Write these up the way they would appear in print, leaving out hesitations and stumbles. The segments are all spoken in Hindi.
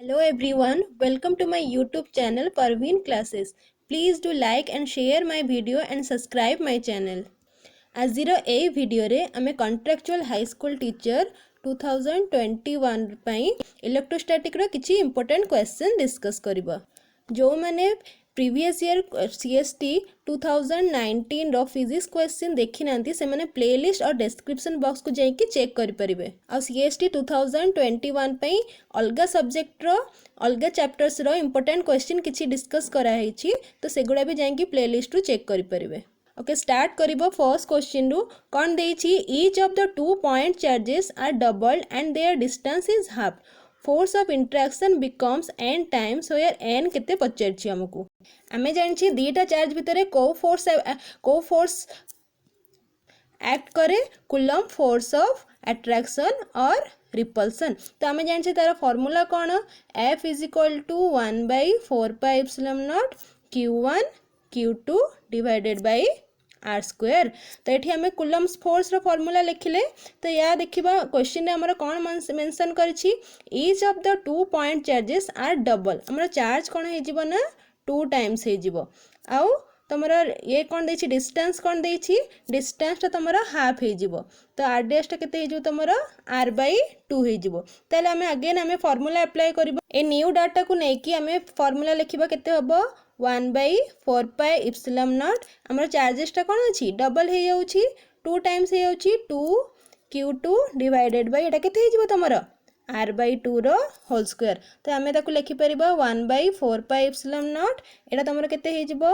Hello everyone, welcome to my YouTube channel Parveen Classes. Please do like and share my video and subscribe my channel. ଆଜିର ଏହି ଭିଡ଼ିଓରେ ଆମେ କଣ୍ଟ୍ରାକ୍ଚୁଆଲ ହାଇସ୍କୁଲ ଟିଚର 2021 ପାଇଁ ଇଲେକ୍ଟ୍ରୋଷ୍ଟାଟିକ୍ର କିଛି ଇମ୍ପୋର୍ଟାଣ୍ଟ କ୍ୱେଶ୍ଚନ୍ ଡିସ୍କସ୍ କରିବା। ଯେଉଁମାନେ previous year CST 2019 physics question देखी ना से मैंने प्लेलिस्ट और डिस्क्रिप्शन बॉक्स को जाकि चेक करें। आ CST 2021 पे अलग सब्जेक्ट अलग चैप्टर्स रो इम्पोर्टेंट क्वेश्चन किसी डिस्कस कराई तो सेगुड़ा भी जाकि प्लेलिस्ट रू चेक करें। ओके स्टार्ट करिबो फर्स्ट क्वेश्चन रू कौन देछि each of the 2 point charges are doubled and their distance is half force of interaction becomes n times where n केते पचारछि हमकु आमे जानछि दीटा चार्ज भितरे को फोर्स एक्ट करे कूलम फोर्स ऑफ अट्रैक्शन और रिपल्सन। तो आमे जानछि तार फार्मूला कोन F is equal to 1/4 pi epsilon naught Q1 Q2 divided by r square. तो ये आम कूलम्स फोर्स रो फार्मूला लिखिले तो या देखिबा क्वेश्चन रे हमर कोन मेंशन करछि each of the 2 point charges are double हमर चार्ज कोन हे जिवो ना 2 टाइम्स हे जिवो आउ तमरा ये कोन देछि डिस्टेंस कोन देछि डिस्टेंस ता तमरा हाफ हे जिवो तो आरडीएस ता केते हे जिवो तमरा r/2 हे जिवो। ताले हमें अगेन हमें फार्मूला अप्लाई करबो ए न्यू डाटा को नै कि हमें फार्मूला लिखिबा केते हबो 1/4 पाई एप्सिलॉन नॉट हमर चार्जेस ता कोन अछि डबल हे जाउछि 2 टाइम्स हे जाउछि 2 Q2 डिवाइडेड बाय एटा केते हे जिवो तमरा r/2 रो होल स्क्वायर। तो आमे ताकू लिखि परिबा 1/4 पाई एप्सिलॉन नॉट एटा तमरा केते हे जिवो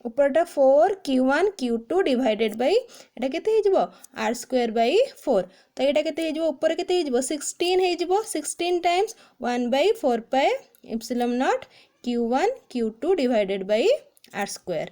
ऊपरटा 4 Q1 Q2 डिवाइडेड बाय एटा केते हे जिवो r स्क्वायर बाय 4। तो एटा केते हे जिवो ऊपर केते हे जिवो 16 हे जिवो 16 times 1/4 pi epsilon naught Q1 Q2 divided by r square.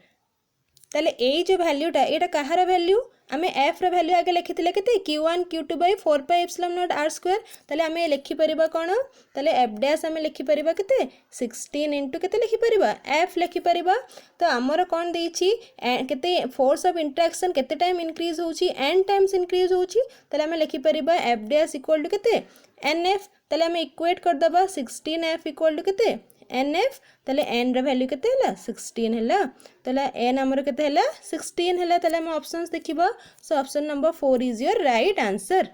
ताले ए जो वैल्यूटा एटा कहार वैल्यू आमे f रो वैल्यू आगे लिखिथिले केते Q1 Q2 by 4 pi epsilon naught r square. ताले आमे लिखि परिबा कोन ताले f डैश आमे लिखि परिबा केते 16 इनटू केते लिखि परिबा f लिखि परिबा। तो हमर कोन देछि केते फोर्स ऑफ इंटरेक्शन केते टाइम इंक्रीज होउछि n टाइम्स इंक्रीज होउछि ताले आमे लिखि परिबा f डैश इक्वल टू केते nf। ताले आमे इक्वेट कर दबा 16f इक्वल टू केते NF ताले n रा वैल्यू केते हला 16 हला ताले n हमर केते हला 16 हला ताले हम ऑप्शंस देखिबा so option number 4 is your right answer.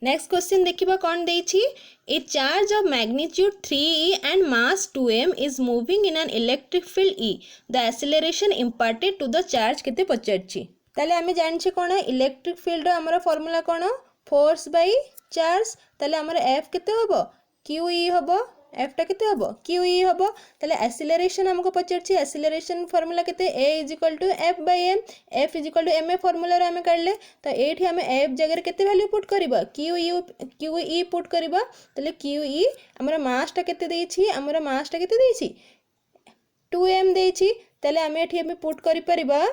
Next question देखिबा कोन देछि a charge of magnitude 3e and mass 2m is moving in an electric field E the acceleration imparted to the charge केते पचारछि। ताले हमें जानछि कोन इलेक्ट्रिक फील्ड रो हमर formula cone force by charge ताले हमर F केते होबो QE होबो F टा केते होबो QE होबो ताले एक्सेलरेशन हमको पचारछि एक्सेलरेशन फार्मूला केते A is equal to F/m F is equal to ma formula रे हमें काढले तो एठी हमें F जगह रे केते वैल्यू पुट करबा QE पुट करबा ताले QE हमर मास टा केते देछि हमर मास टा केते देछि 2m देछि ताले हमें एठी हमें पुट करि परिबा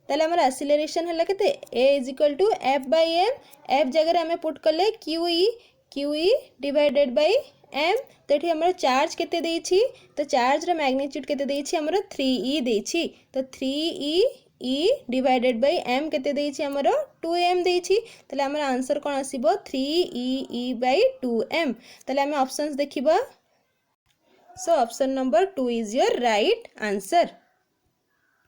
ताले हमर एक्सेलरेशन हला केते A is equal to F/m F जगह रे हमें पुट करले QE डिवाइडेड बाय m तो ये हमर चार्ज केते देछि तो चार्ज रो मैग्नीट्यूड केते देछि हमर 3e देछि तो 3e डिवाइडेड बाय m केते देछि हमर 2m देछि तले हमर आंसर कोन आसीबो 3e/2m। तले हम ऑप्शंस देखिबा so option number 2 is your right answer.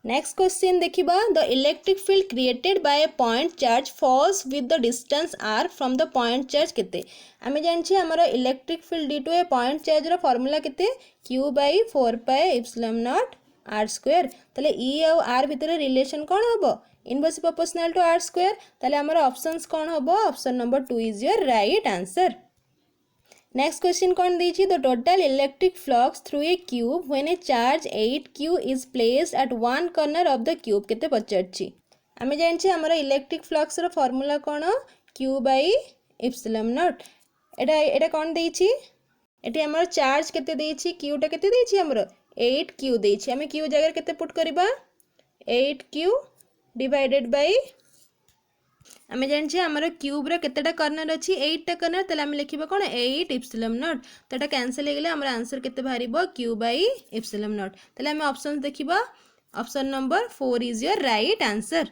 Next question देखिबा the electric field created by a point charge falls with the distance r from the point charge केते आमे जानछि हमर electric field due to a point charge रो फार्मूला केते Q/4 pi epsilon naught r square. तले E और r भितर रिलेशन कोन हबो inverse proportional to r square. तले हमर ऑप्शंस कोन हबो option number 2 is your right answer. Next question कौन दीजिए the total electric flux through a cube when a charge 8q is placed at one corner of the cube केते पचारछि। आमे जानछि हमर इलेक्ट्रिक फ्लक्स रो फार्मूला कोन Q/एप्सिलॉन नॉट एटा कोन देछि एटी हमर चार्ज केते देछि q टा केते देछि हमर 8q देछि हमें q जगह केते पुट करबा 8q डिवाइडेड बाय आमे जानछि हमर क्यूब रे केतेटा कॉर्नर अछि 8 टा कॉर्नर तले हम लिखिबा कोन 8 एप्सिलॉन नॉट तो एटा कैंसिल हे गेले हमर आंसर केते बाहरिबो Q/एप्सिलॉन नॉट तले हम ऑप्शंस देखिबा option number 4 is your right answer.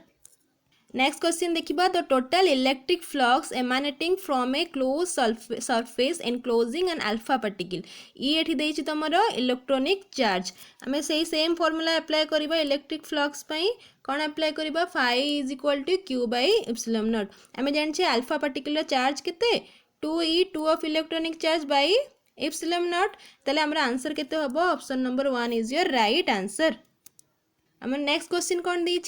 Next question देखिबा the total electric flux emanating from a closed surface enclosing an alpha particle ई एठी देछि तमरो इलेक्ट्रॉनिक चार्ज हमें सही सेम फार्मूला अप्लाई करबा इलेक्ट्रिक फ्लक्स पई कौन अप्लाई करबा phi is equal to q by epsilon naught हमें जानछे अल्फा पार्टिकल चार्ज केते 2e2 of electronic charge by epsilon naught तले हमरा आंसर केते हबो option number 1 is your right answer. आमर नेक्स्ट क्वेश्चन कौन दी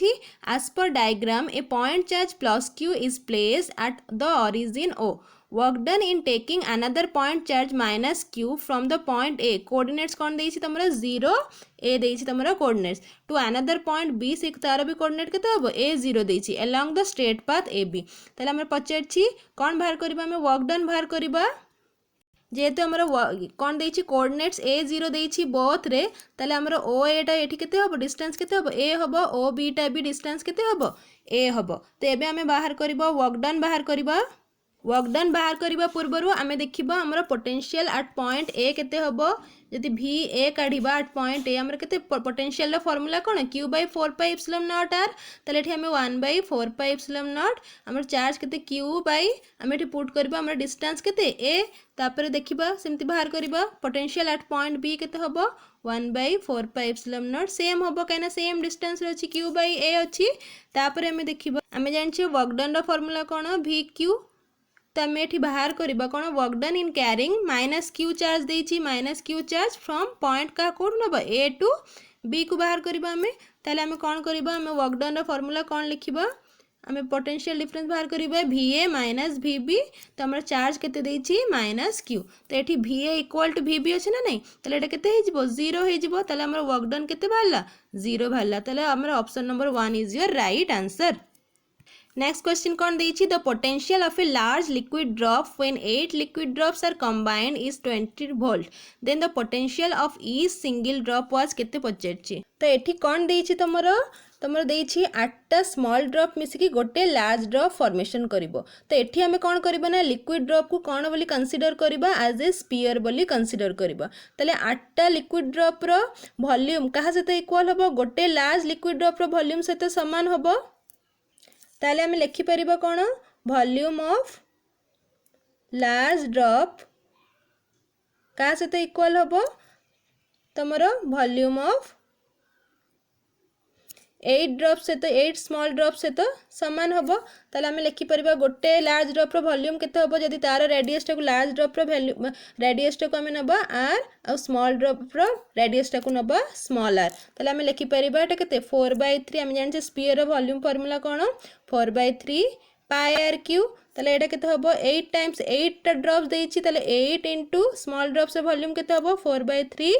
as per diagram a point charge plus q is placed at the origin O work done in taking another point charge minus q from the point A coordinates कौन दी तमरा 0 a the तमरा coordinates to another point B से तार भी coordinate केते हबो a 0 the along the straight path AB ताले हमर पचार कौन बाहर करबा हमें work done बाहर करबा जेहेतु आमर कौन देछि कोऑर्डिनेट्स ए 0 देछि बोथ रे ताले आमर ओ एटा एठी केते हबो डिस्टेंस केते हबो ए हबो ओ बी टा भी डिस्टेंस केते हबो ए हबो तो एबे हमें बाहर करबो वर्क डन बाहर करबा पूर्वरु आमे देखिबा हमर पोटेंशियल एट पॉइंट ए केते हबो यदि भी ए काढिबा एट पॉइंट ए हमर केते पोटेंशियल रो फार्मूला कोन q by 4 pi epsilon naught r तले एठी हमें 1 बाय 4 पाई एप्सिलॉन नॉट हमर चार्ज केते q बाय हमें एठी पुट करबा हमर डिस्टेंस केते a तापर देखिबा सेमति बाहर करबा पोटेंशियल एट पॉइंट b केते हबो 1 by 4 pi epsilon naught same हबो काइना सेम डिस्टेंस रे अछि q बाय a अछि तापर हमें देखिबा हमें जानछि वर्क डन रो फार्मूला कोन vq तो आम ये बाहर करबा कौन work done in carrying minus q charge देछि minus q charge from point का कोड नब ए टू बी को बाहर करबा हमें ताले हमें कौन करबा हमें वर्क डन रो फार्मूला कौन लिखिबा हमें पोटेंशियल डिफरेंस बाहर करबा VA माइनस VB तो हमर चार्ज केते देछि माइनस क्यू तो एठी VA इक्वल टू VB अछि ना नहीं ताले एटा केते हे जिवो 0 हे जिवो ताले हमर वर्क डन केते बाहरला 0 बाहरला ताले हमर option number 1 is your right answer. Next question कौन देछि the potential of a large liquid drop when 8 liquid drops are combined is 20 volt then the potential of each single drop was केते पचरछि तो एठी कौन देछि तमरो देछि 8टा स्मॉल ड्रॉप मिसिकी गोटे लार्ज ड्रॉप फॉर्मेशन करिवो तो एठी हमें कौन करबा ना लिक्विड ड्रॉप को कौन बोली कंसीडर करबा एज ए स्फीयर बोली कंसीडर करबा तले 8टा लिक्विड ड्रॉप रो वॉल्यूम कहा सहित इक्वल हबो गोटे large liquid drop rho volume सहित समान हबो ताले हमें लिखि परिबा कोन वॉल्यूम ऑफ लार्ज ड्रॉप का सहित इक्वल हबो तमरो वॉल्यूम ऑफ 8 ड्रॉप से तो 8 स्मॉल ड्रॉप से तो समान हबो ताले हमें लिखि परिबा गोटे लार्ज ड्रॉप रो वॉल्यूम केते हबो जदी तार रेडियस टा को लार्ज ड्रॉप रो वैल्यू रेडियस टा को हमें नबा r और स्मॉल ड्रॉप रो रेडियस टा को नबा स्मॉल r ताले हमें लिखि परिबा एटा केते 4/3 हम जान छे स्फीयर रो वॉल्यूम फार्मूला कोन 4/3 पाई r क्यू ताले एटा केते हबो 8 टाइम्स 8 टा ड्रॉप्स देछि ताले 8 इनटू स्मॉल ड्रॉप से वॉल्यूम केते हबो 4/3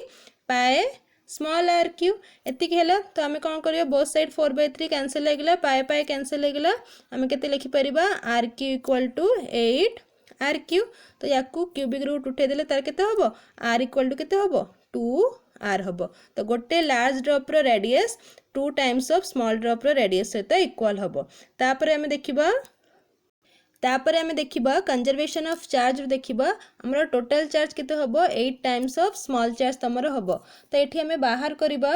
पाई स्मॉल r क्यू एतिक हैला तो हमें कौन करियो बोथ साइड 4/3 कैंसिल हो गला पाई पाई कैंसिल हो गला हमें केते लिखि परिबा r cube equal to 8 r cube तो याकू क्यूबिक रूट उठे देले तार केते हबो r इक्वल टू केते हबो 2 r हबो तो गोटे लार्ज ड्रॉप रो radius 2 times of small drop रो रेडियस सहित इक्वल हबो तापर हमें देखिबा कंजर्वेशन ऑफ चार्ज देखिबा हमर टोटल चार्ज केते हबो 8 टाइम्स ऑफ स्मॉल चार्ज तमर हबो तो एठी हमें बाहर करिबा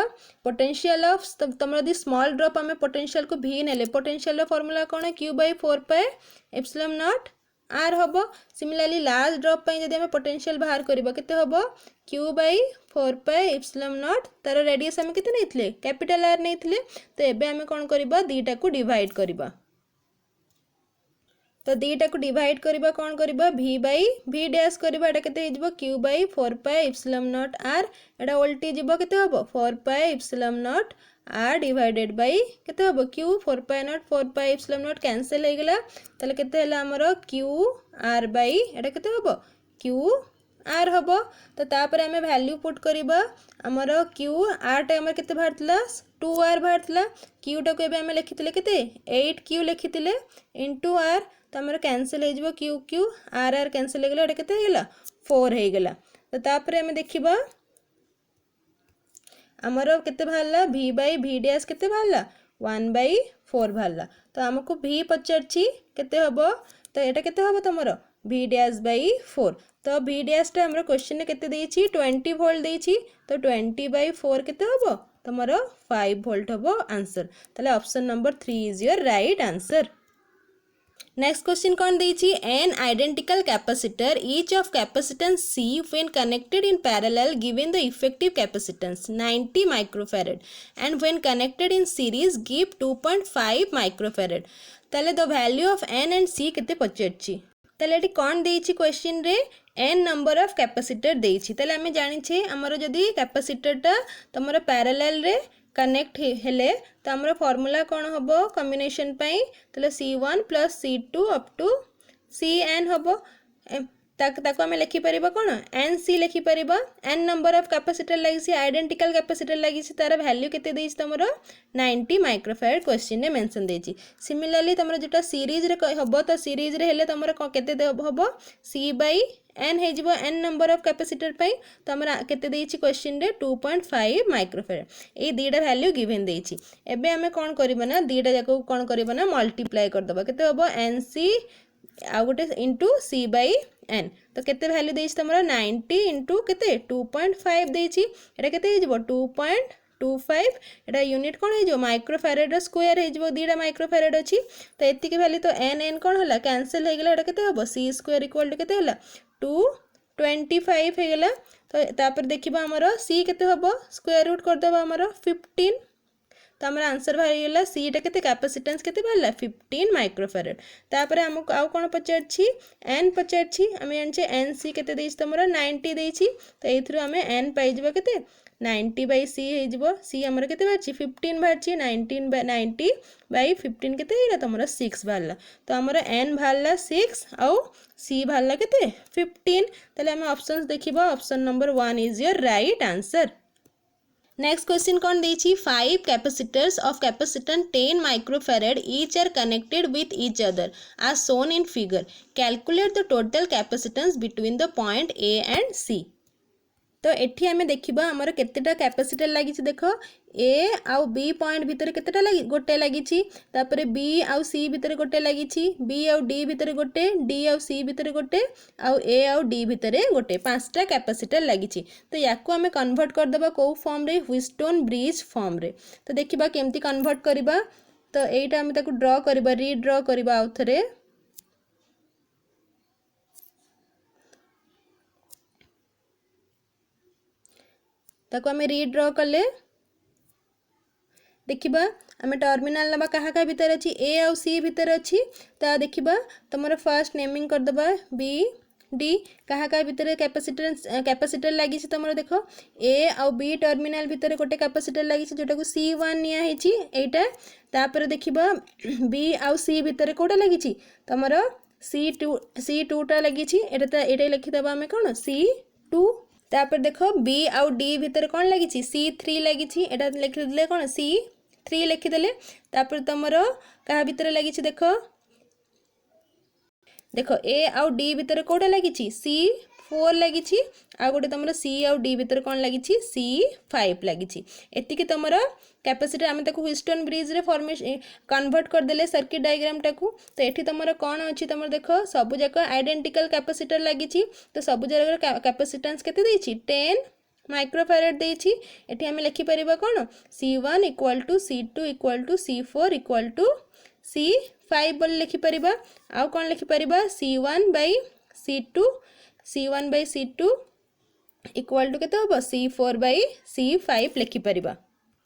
पोटेंशियल ऑफ तमर दी स्मॉल ड्रॉप हमें पोटेंशियल को v नेले पोटेंशियल रो फार्मूला कोन q by 4 pi epsilon naught r हबो सिमिलरली लार्ज ड्रॉप पई जदी हमें पोटेंशियल बाहर करिबा केते हबो q by 4 pi epsilon naught तार रेडियस हमें केते नेथिले कैपिटल r नेथिले तो एबे हमें कोन करिबा दीटा को डिवाइड करिबा तो दीटा को डिवाइड करिबा कौन करिबा v बाई v डैश करिबा एटा केते हिजबो q by 4 pi epsilon naught r एटा उल्टी जिवो केते हबो 4 pi epsilon naught r divided by केते हबो q 4 pi not 4 pi epsilon not cancel हो गेला तले केते हला हमरो q r बाई एटा केते हबो q r हबो तो तापर हमें वैल्यू पुट करिबा हमरो q r टा हमर केते भारतला 2r भारतला q टा को एबे हमें लिखितले केते 8q लिखितले इनटू r तो हमर कैंसिल हो जिवो q q r r cancel हो गेला एटा केते हो गेला 4 हो गेला तो तापर हमें देखिबा हमरो केते भारला v बाय v डैश केते भारला 1/4 भारला तो हमको v पचरछि केते हबो तो एटा केते हबो तमरो v डैश बाय 4 तो v डैश टा हमरो क्वेश्चन ने केते देछि 20 वोल्ट देछि तो 20/4 केते हबो तुमर 5 वोल्ट हम आंसर। ताले option number 3 is your right answer. Next question कौन देछि an identical capacitor each of capacitance C when connected in parallel given the effective capacitance 90 microfarad and when connected in series give 2.5 microfarad। ताले the value of N and C केते पचारछि। ताले एटी कौन देछि क्वेश्चन रे N नंबर ऑफ कैपेसिटर देछि। ताले हमें जानि छे हमर जदी कैपेसिटर टा तमरो पैरेलल रे कनेक्ट हेले तो आमर फॉर्मूला कौन हम कॉम्बिनेशन पाई तो C1 plus C2 up to Cn हम ताको आम लिखिपर कौन एन सी लिखिपर एन नंबर ऑफ कैपेसिटर लगी आइडेंटिकल कैपेसिटर लगी तार वैल्यू केते देछि तमरो 90 माइक्रोफैराड क्वेश्चन रे मेंशन देछि। सिमिलरली तमरो जोटा सीरीज रे हबो तो सीरीज रे हेले तमरो केते हबो C बाय एन हे जिवो एन नंबर ऑफ कैपेसिटर पाई तो हमरा केते देछि क्वेश्चन रे 2.5 माइक्रोफैराड ए दीटा वैल्यू गिवन देछि। एबे हमें कोन करबो ना दीटा जाको कोन करबो ना मल्टीप्लाई कर दबो केते हबो एन सी आ गोटे इंटू C बाय एन तो केते वैल्यू देछि तमरो 90 इंटू केते 2.5 देछि एटा केते हे जिवो 2.25 एटा यूनिट कोन हे जिवो माइक्रोफैराड स्क्वायर हे जिवो दीटा माइक्रोफैराड अछि तो एतिके वैल्यू तो एन एन कोन होला कैंसिल हे गेला एटा केते हबो C स्क्वायर इक्वल टू केते होला 225 हे गेला तो तापर देखिबा हमरो C केते हबो स्क्वायर रूट कर दबा हमरो 15 तो हमारा आंसर बाहरी गला सी टा केते कैपेसिटेंस केते बाहरला 15 माइक्रोफैराड। तापर हमको आउ कोन पचारछि एन पचारछि हमें जानछे एन सी केते देछि तमरो 90 देछि तो एथरो हमें एन पाइ जबो केते 90 बाय सी हे जबो सी हमर केते बारछि 15 बारछि 19 बाय 90 बाय 15 केते हेला तमरो 6 बाहरला तो हमर एन बाहरला 6 आउ सी बाहरला केते 15 तले हम ऑप्शंस देखिबो option number 1 is your right answer. Next question कौन देछि 5 capacitors of capacitance 10 microfarad each are connected with each other as shown in figure calculate the total capacitance between the point A and C। तो एठी हमें देखिबा हमर केतेटा कैपेसिटर लागि छि देखो ए आउ बी पॉइंट भितर केतेटा लागि गोटे लागि छि तापरे बी आउ सी भितर गोटे लागि छि बी आउ डी भितर गोटे डी आउ सी भितर गोटे आउ ए आउ डी भितर गोटे पांचटा कैपेसिटर लागि छि तो याको हमें कन्वर्ट कर देबा को फॉर्म रे व्हीटस्टोन ब्रिज फॉर्म रे तो देखिबा केमती कन्वर्ट करबा तो एटा हमें ताको ड्रा करबा रीड्रा करबा आउ थरे ताको हमें रीड्रा कले देखिबा हमें टर्मिनल नबा कहा का भीतर अछि ए आउ सी भीतर अछि ता देखिबा तमरो फर्स्ट नेमिंग कर दबा बी डी कहा का भीतर कैपेसिटर लागि छि तमरो देखो ए आउ बी टर्मिनल भीतर गोटे कैपेसिटर लागि छि जोटा को C1 निया हे छि एटा तापर देखिबा बी आउ सी भीतर कोटा लागि छि तमरो C2 टा लागि छि एटा लिखि दबा हमें कोन C2 तापर देखो बी आउ डी भीतर कौन लगी C3 लगी एटा लिखिदे कौन C3 लिखिदे तापर तमरो कहा भीतर लगी देखो देखो ए आउ डी भीतर कोटा लगी C4 लगी आ गोटे तुम C आउ डी भीतर कौन लगी C5 लगी एतिकी तुम कैपेसिटर आम व्हीटस्टोन ब्रिज रे फॉर्मेशन कन्वर्ट कर देले सर्किट डायग्राम टाकू तो एठी तुम कौन अच्छी तुम देखो सबु जाक आइडेंटिकल कैपेसिटर लगी तो सबु जगह कैपेसिटेंस केते देछि 10 माइक्रोफैराड देछि एठी हमें लिखि परिबा कौन C1 equal to C2 equal to C4 equal to C5 बोल लिखि परिबा आउ कौन लिखि परिबा C1 bye C2 equal to केते होबो C4 बाय C5 लिखि परिबा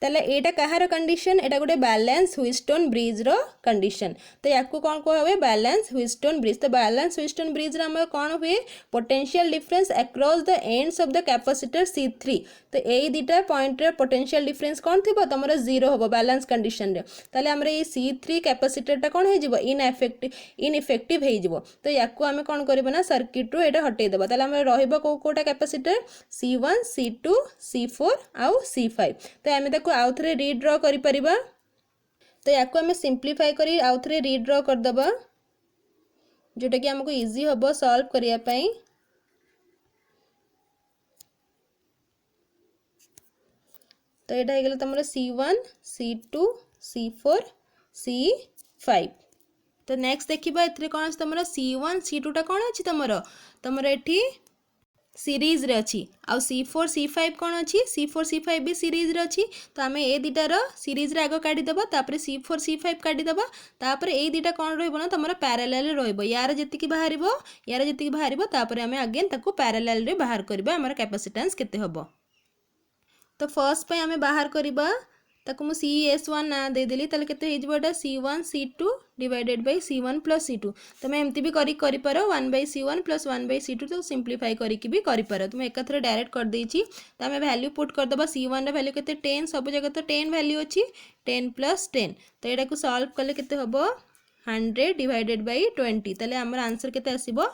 ताले एटा कहार कंडीशन एटा गोटे बैलेंस व्हीटस्टोन ब्रिज रो कंडीशन तो याकू कौन को हुए बैलेंस व्हीटस्टोन ब्रिज तो बैलेंस व्हीटस्टोन ब्रिज रे हम कौन हुए potential difference across the ends of the capacitor C3 तो एई दीटा पॉइंट रे पोटेंशियल डिफरेंस कौन थिबो तमरो 0 होबो बैलेंस कंडीशन रे ताले हमरे ए C3 कैपेसिटर टा कौन हे जिवो इनइफेक्टिव हे जिवो तो याकू हम कौन करबो ना सर्किट रो एटा हटे देबो ताले हमरे रहइबो Kota capacitor C1 C2 C4 आउ C5 तो हम आउ थे रीड्र करि परिबा तो याको हमें सिंप्लीफाई करी आउ थे रीड्र कर दबा जोटा कि हमको इजी होबो सॉल्व करिया पई तो एटा हे गेल तमरो C1 C2 C4 C5 तो नेक्स्ट देखिबा एथरे कोन तमरो C1 C2 टा कोन अछि तमरो एठी सीरीज रे अच्छी आउ C4 C5 कौन अच्छी C4 C5 भी सीरीज रे अच्छी तो आम ए दुटार सीरीज रे आग काढ़ीदेव तापर C4 C5 काढ़ीदेव तापर ए दुटा कौन रहा तुम पैरालेल यार जी बाहर यार जी बाहर तापर आम अगेन ताको पैरालेल रे बाहर करबा आमर कैपेसिटेंस केते हबो। तो फर्स्ट पे आम बाहर करबा ताको मु CS1 ना देदेली ताले केते हे जिवो C1 C2 divided by C1 plus C2 तुम एमती भी करि पारो 1/C1 प्लस 1/C2 तो सिंप्लीफाई करिकी भी करि पारो तुम एकाथरे डायरेक्ट कर देछि तो आम वैल्यू पुट कर दबा C1 रे वैल्यू केते 10 सब जगह तो 10 वैल्यू अछि 10 प्लस 10 तो एटा को सॉल्व कले केते हबो 100 डिवाइडेड बाय 20 ताले हमर आंसर केते आसीबो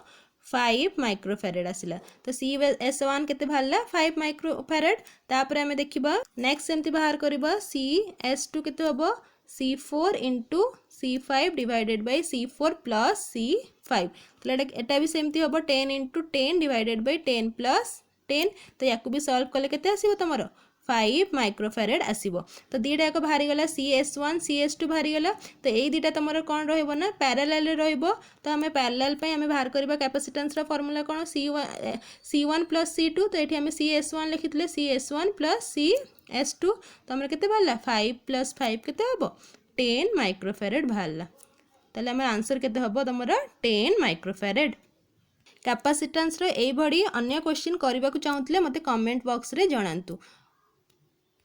5 माइक्रोफेरेड आसिला। तो CS1 केते बाहरला 5 माइक्रोफेरेड तापर हमें देखिबा नेक्स्ट सेमती बाहर करबा CS2 केते हबो C4 into C5 divided by C4 plus C5 तो एटा भी सेमती हबो 10 इंटू 10 डिवाइडेड बाय 10 प्लस 10 तो याकू भी सॉल्व कले केते आसीबो तमरो 5 माइक्रोफेरेड आसीबो। तो दीटा एक बाहरी गला CS1 CS2 बाहरी गला तो यही दीटा तुम कौन रहिबो ना पैरेलल रहिबो तो हमें पैरेलल पे हमें बाहर करबा कैपेसिटेंस रा फार्मूला कौन C1 प्लस C2 तो ये CS1 लिखितले CS1 प्लस CS2 तो हमर केते बाहरला 5 प्लस 5 केते हबो 10 माइक्रोफेरेड बाहरला ताले हमर आंसर केते हबो तमरा 10 माइक्रोफेरेड। कैपेसिटेंस रो एई भडी अन्य क्वेश्चन करबा को चाहूतले मते कमेंट बॉक्स रे जणांतु।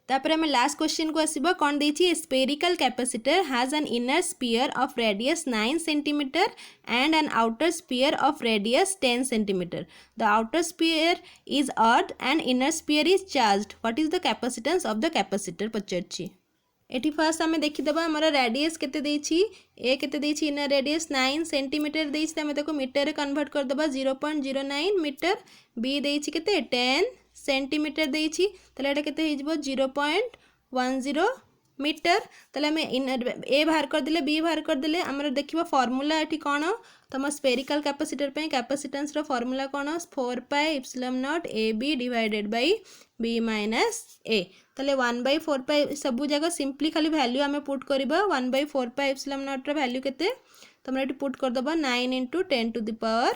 तापर हमें लास्ट क्वेश्चन को आसीबा कौन देछि spherical capacitor has an inner sphere of radius 9 centimetre and an outer sphere of radius 10 centimetre the outer sphere is earth and inner sphere is charged what is the capacitance of the capacitor पचारछि। एटी फर्स्ट आम देखीदबा हमर रेडियस केते देछि ए केते देछि इनर रेडियस 9 सेंटीमीटर देछि त हमें ताको मीटर रे कन्वर्ट कर दबा 0.09 मीटर बी देछि केते 10 सेंटीमीटर देछि तले एटा केते हिजबो 0.10 मीटर तले हमें इनर ए बाहर कर दिले बी बाहर कर दिले हमर देखिबा फार्मूला एठी कोन तम स्फेरिकल कैपेसिटर पे कैपेसिटेंस रो फार्मूला कोन 4 pi epsilon naught AB divided by B minus A तले 1/4 पाई सब जगह सिंपली खाली वैल्यू हमें पुट करबा 1/4 पाई एप्सिलॉन नॉट रो वैल्यू केते तमरा एठी पुट कर दबा 9 * 10 टू द पावर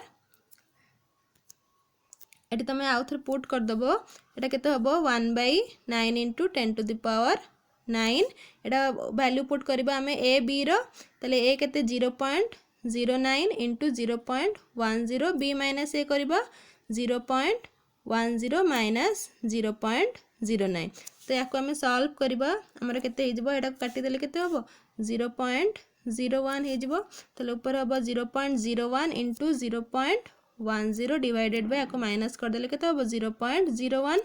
एटी तुम आउ थे पुट करदेव एटा केते हबो 1/9 * 10 to the power 9 Etah value put करबा हमें ए बी रो तले ए केते 0.09 इंटू 0.10 बी माइनस ए करबा 0.10 माइनस 0.09 तो याको हमें सॉल्व करबा हमर केते हे जबो एटा काटी देले केते हबो 0.01 हे जबो तले ऊपर हबो 0.01 इंटू 0.10 डिवाइडेड बाय आपको माइनस कर देले केते हबो 0.01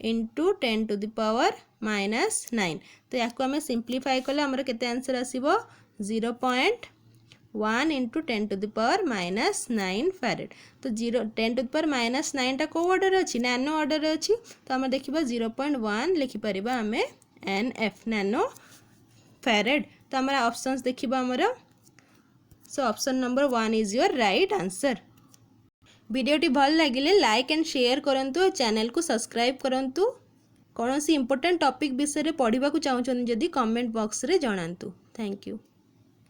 इंटू 10 टू द पावर -9 तो याको हमें सिंप्लीफाई कले हमर केते आंसर आसीबो 0.1 into 10 to the power -9 farad. तो 10 टू द पावर -9 टा को ऑर्डर अच्छी नैनो ऑर्डर अच्छी तो हम देखिबा 0.1 लिखि परिबा हमें NF नैनो फैरेड। तो हमारा ऑप्शंस देखिबा हमर so option number 1 is your right answer. वीडियोटी भल लगिले लाइक एंड शेयर करंतु और चैनल को सब्सक्राइब करंतु। कौन सी इंपोर्टेंट टॉपिक विषय रे पढ़िबा को चाहउछन जदी कमेंट बॉक्स रे जणांतु। Thank you.